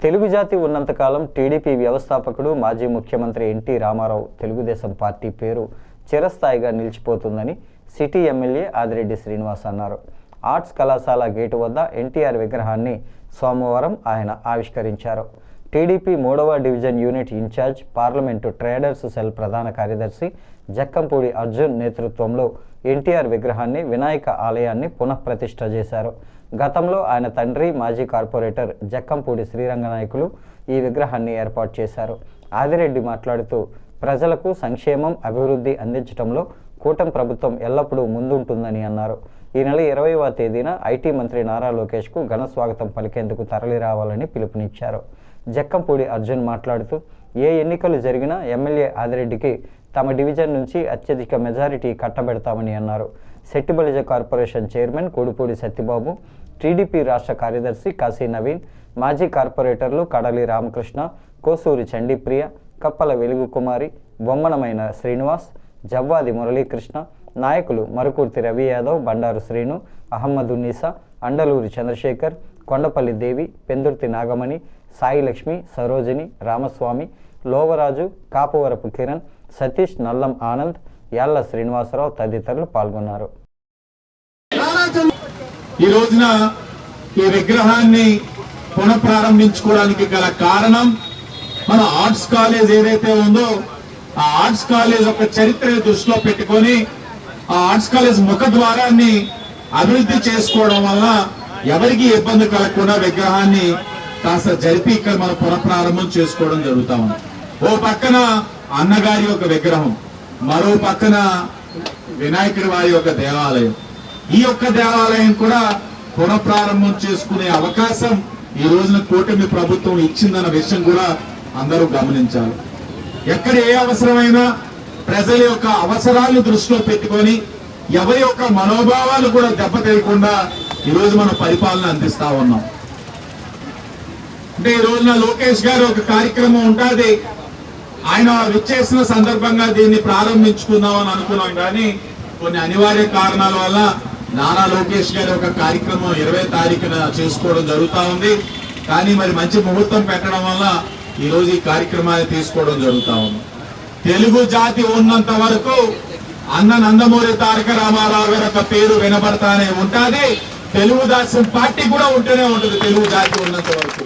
తెలుగు జాతి ఉన్నంతకాలం టీడీపీ వ్యవస్థాపకుడు మాజీ ముఖ్యమంత్రి ఎన్టీ రామారావు తెలుగుదేశం పార్టీ పేరు చిరస్థాయిగా నిలిచిపోతుందని సిటీ ఎమ్మెల్యే ఆదిరెడ్డి శ్రీనివాస్ అన్నారు. ఆర్ట్స్ కళాశాల గేటు వద్ద ఎన్టీఆర్ విగ్రహాన్ని సోమవారం ఆయన ఆవిష్కరించారు. టీడీపీ 3వ division unit incharge, parliament traders cell ప్రధాన కార్యదర్శి జక్కంపూడి అర్జున్ నేతృత్వంలో ఎన్టీఆర్ విగ్రహాన్ని వినాయక ఆలయాన్ని పునఃప్రతిష్ఠ చేశారు. గతంలో ఆయన తండ్రి మాజీ కార్పొరేటర్ జక్కంపూడి శ్రీరంగనాయకులు ఈ విగ్రహాన్ని ఏర్పాటు చేశారు. ఆదిరెడ్డి మాట్లాడుతూ ప్రజలకు సంక్షేమం, అభివృద్ధి అందించడంలో కూటమి ప్రభుత్వం ఎల్లప్పుడూ ముందుంటుందని అన్నారు. ఈ నెల 20వ తేదీన ఐటీ మంత్రి నారా లోకేష్కు ఘన స్వాగతం పలికేందుకు తరలిరావాలని పిలుపునిచ్చారు. జక్కంపూడి అర్జున్ మాట్లాడుతూ ఏ ఎన్నికలు జరిగినా ఎమ్మెల్యే ఆదిరెడ్డికి తమ డివిజన్ నుంచి అత్యధిక మెజారిటీ కట్టబెడతామని అన్నారు. Settibalija corporation chairman Kodipudi Satyababu, TDP రాష్ట్ర కార్యదర్శి కాశీ నవీన్, మాజీ కార్పొరేటర్లు కడలి రామకృష్ణ, కోసూరి చండీప్రియ, కప్పల వెలుగు కుమారి, బొమ్మనమైన శ్రీనివాస్, జవ్వాది మురళీకృష్ణ, నాయకులు మరుకుర్తి రవి యాదవ్, బండారు శ్రీను, అహమ్మదున్నీసా, అండలూరి చంద్రశేఖర్, కొండపల్లి దేవి, పెందుర్తి నాగమణి, సాయి లక్ష్మి, సరోజిని, రామస్వామి, లోవరాజు, కాపువరపు కిరణ్, సతీష్, నల్లం ఆనంద్, యాళ్ల శ్రీనివాసరావు తదితరులు పాల్గొన్నారు. ఈ రోజున ఈ విగ్రహాన్ని పునఃప్రారంభించుకోవడానికి గల కారణం, మన ఆర్ట్స్ కాలేజ్ ఏదైతే ఉందో ఆ ఆర్ట్స్ కాలేజ్ ఒక చరిత్రని దృష్టిలో పెట్టుకొని ఆ ఆర్ట్స్ కాలేజ్ ముఖద్వారాన్ని అభివృద్ధి చేసుకోవడం వల్ల ఎవరికి ఇబ్బంది కలగకుండా విగ్రహాన్ని కాస్త జరిపి ఇక్కడ మనం పునఃప్రారంభం చేసుకోవడం జరుగుతా ఉంది. ఓ పక్కన అన్నగారి యొక్క విగ్రహం, మరో పక్కన వినాయకుడి వారి యొక్క దేవాలయం. ఈ యొక్క దేవాలయం కూడా పునఃప్రారంభం చేసుకునే అవకాశం ఈ రోజున కూటమి ప్రభుత్వం ఇచ్చిందన్న విషయం కూడా అందరూ గమనించాలి. ఎక్కడ ఏ అవసరమైనా ప్రజల యొక్క అవసరాలను దృష్టిలో పెట్టుకొని ఎవరి యొక్క మనోభావాలు కూడా దెబ్బతీయకుండా ఈ రోజు మనం పరిపాలన అందిస్తా ఉన్నాం. అంటే ఈ రోజున లోకేష్ గారు ఒక కార్యక్రమం ఉంటుంది, ఆయన విచ్చేసిన సందర్భంగా దీన్ని ప్రారంభించుకుందామని అనుకున్నాం. కానీ కొన్ని అనివార్య కారణాల వల్ల నారా లోకేష్ గారి ఒక కార్యక్రమం 20వ తారీఖున చేసుకోవడం జరుగుతూ ఉంది. కానీ మరి మంచి ముహూర్తం పెట్టడం వల్ల ఈ రోజు ఈ కార్యక్రమాన్ని తీసుకోవడం జరుగుతూ ఉంది. తెలుగు జాతి ఉన్నంత వరకు అన్న నందమూరి తారక రామారావు గారి యొక్క పేరు వినబడతానే ఉంటుంది. తెలుగుదేశం పార్టీ కూడా ఉంటూనే ఉంటుంది తెలుగు జాతి ఉన్నంత వరకు.